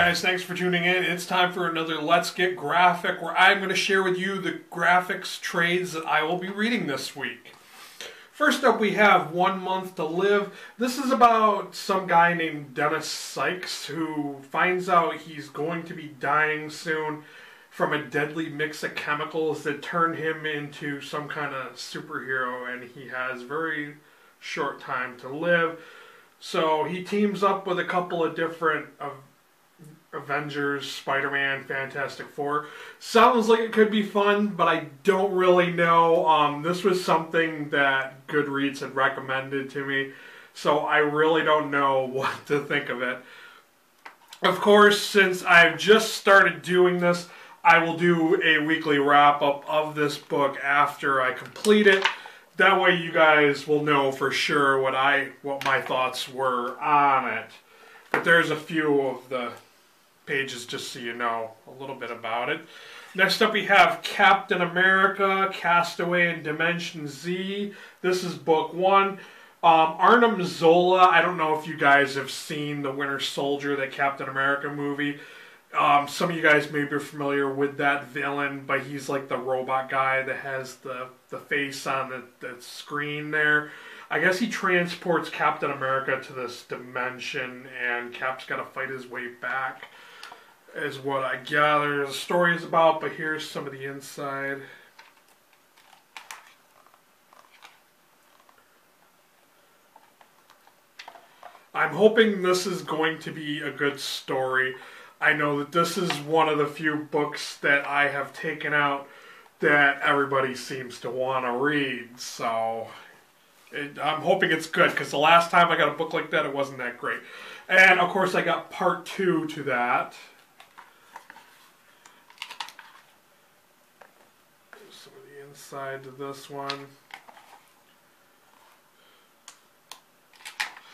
guys, thanks for tuning in. It's time for another Let's Get Graphic, where I'm going to share with you the graphics trades that I will be reading this week. First up, we have 1 Month to Live. This is about some guy named Dennis Sykes who finds out he's going to be dying soon from a deadly mix of chemicals that turn him into some kind of superhero, and he has very short time to live. So he teams up with a couple of different Avengers, Spider-Man, Fantastic Four. Sounds like it could be fun, but I don't really know. This was something that Goodreads had recommended to me, so I really don't know what to think of it. Of course, since I've just started doing this, I will do a weekly wrap-up of this book after I complete it. That way you guys will know for sure what my thoughts were on it. But there's a few of the pages just so you know a little bit about it. Next up we have Captain America, Castaway in Dimension Z. This is book 1. Arnim Zola, I don't know if you guys have seen The Winter Soldier, the Captain America movie. Some of you guys may be familiar with that villain, but he's like the robot guy that has the face on the screen there. I guess he transports Captain America to this dimension, and Cap's got to fight his way back, is what I gather the story is about, but here's some of the inside. I'm hoping this is going to be a good story. I know that this is one of the few books that I have taken out that everybody seems to want to read, so I'm hoping it's good, because the last time I got a book like that, it wasn't that great. And, of course, I got part 2 to that. There's some of the inside to this one.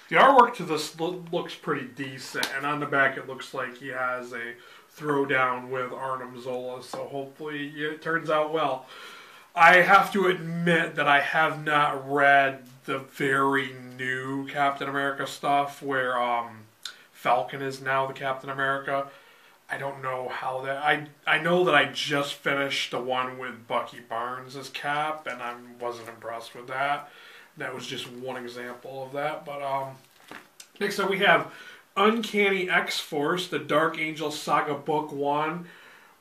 The artwork to this looks pretty decent, and on the back it looks like he has a throwdown with Arnim Zola, so hopefully it turns out well. I have to admit that I have not read the very new Captain America stuff where Falcon is now the Captain America. I don't know how that... I know that I just finished the one with Bucky Barnes as Cap, and I wasn't impressed with that. That was just one example of that. But next up we have Uncanny X-Force, the Dark Angel Saga Book 1.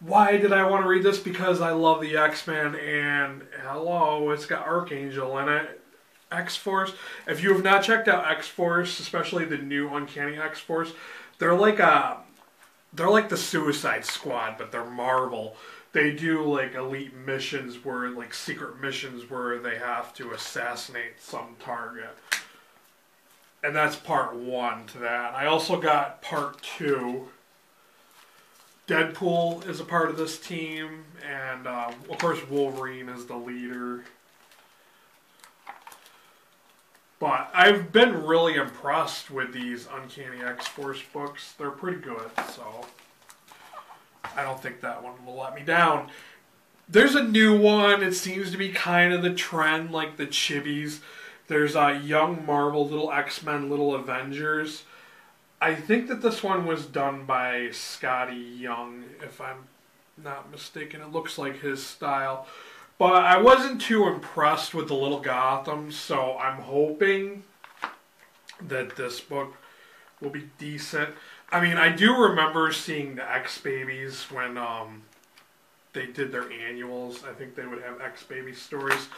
Why did I want to read this? Because I love the X-Men, and hello, it's got Archangel in it. X-Force. If you have not checked out X-Force, especially the new Uncanny X-Force, they're like the Suicide Squad, but they're Marvel. They do like elite missions where, like secret missions where they have to assassinate some target. And that's part 1 to that. I also got part 2. Deadpool is a part of this team, and of course Wolverine is the leader. But I've been really impressed with these Uncanny X-Force books. They're pretty good, so I don't think that one will let me down. There's a new one. It seems to be kind of the trend, like the Chibis. There's Young Marvel, Little X-Men, Little Avengers. I think that this one was done by Scotty Young, if I'm not mistaken. It looks like his style. But I wasn't too impressed with the Little Gotham, so I'm hoping that this book will be decent. I mean, I do remember seeing the X-Babies when they did their annuals. I think they would have X-Baby stories.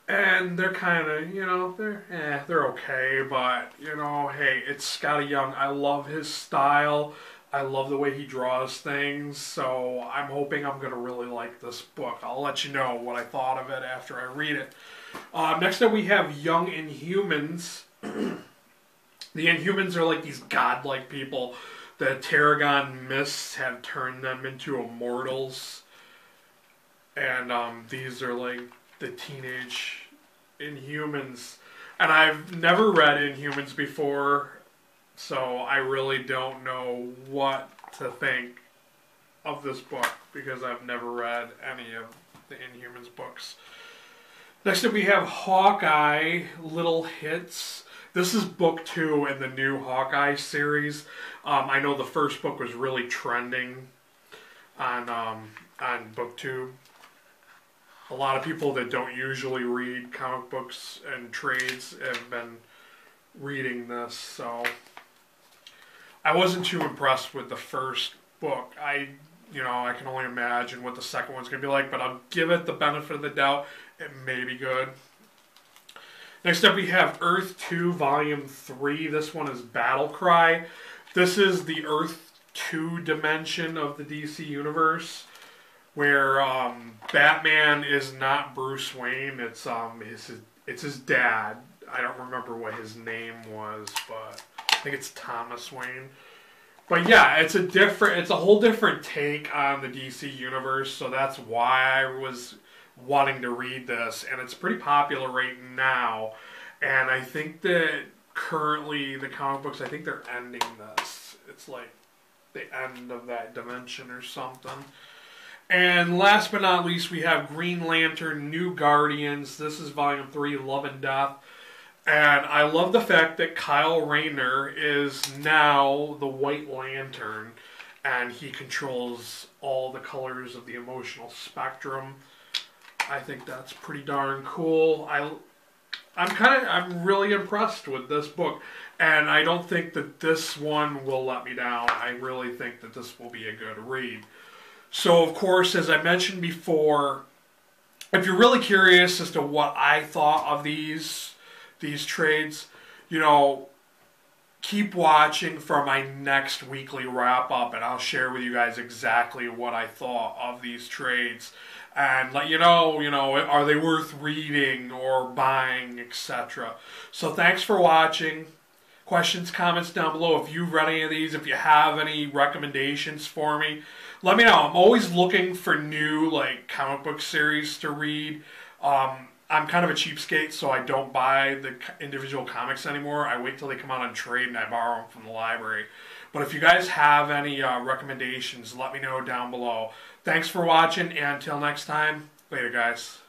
And they're kind of, you know, they're okay. But, you know, hey, it's Scotty Young. I love his style. I love the way he draws things. So I'm hoping I'm going to really like this book. I'll let you know what I thought of it after I read it. Next up we have Young Inhumans. The Inhumans are like these godlike people. The Terrigon mists have turned them into immortals. And these are like the teenage Inhumans. And I've never read Inhumans before, so I really don't know what to think of this book because I've never read any of the Inhumans books. Next up we have Hawkeye, Little Hits. This is book 2 in the new Hawkeye series. I know the first book was really trending on book 2. A lot of people that don't usually read comic books and trades have been reading this, so I wasn't too impressed with the first book. I can only imagine what the second one's going to be like, but I'll give it the benefit of the doubt. It may be good. Next up we have Earth 2 Volume 3. This one is Battle Cry. This is the Earth 2 dimension of the DC Universe, where Batman is not Bruce Wayne. It's his dad. I don't remember what his name was, but I think it's Thomas Wayne. But yeah, it's a whole different take on the DC Universe, so that's why I was wanting to read this, and it's pretty popular right now. And I think that currently the comic books, I think they're ending this. It's like the end of that dimension or something. And last but not least, we have Green Lantern New Guardians. This is Volume 3, Love and Death. And I love the fact that Kyle Rayner is now the White Lantern, and he controls all the colors of the emotional spectrum. I think that's pretty darn cool. I'm really impressed with this book, and I don't think that this one will let me down. I really think that this will be a good read. So, of course, as I mentioned before, if you're really curious as to what I thought of these trades, keep watching for my next weekly wrap-up, and I'll share with you guys exactly what I thought of these trades and let you know, are they worth reading or buying, etc. So thanks for watching. Questions, comments down below. If you've read any of these, if you have any recommendations for me, let me know. I'm always looking for new comic book series to read. I'm kind of a cheapskate, so I don't buy the individual comics anymore. I wait till they come out on trade and I borrow them from the library. But if you guys have any recommendations, let me know down below. Thanks for watching, and until next time, later guys.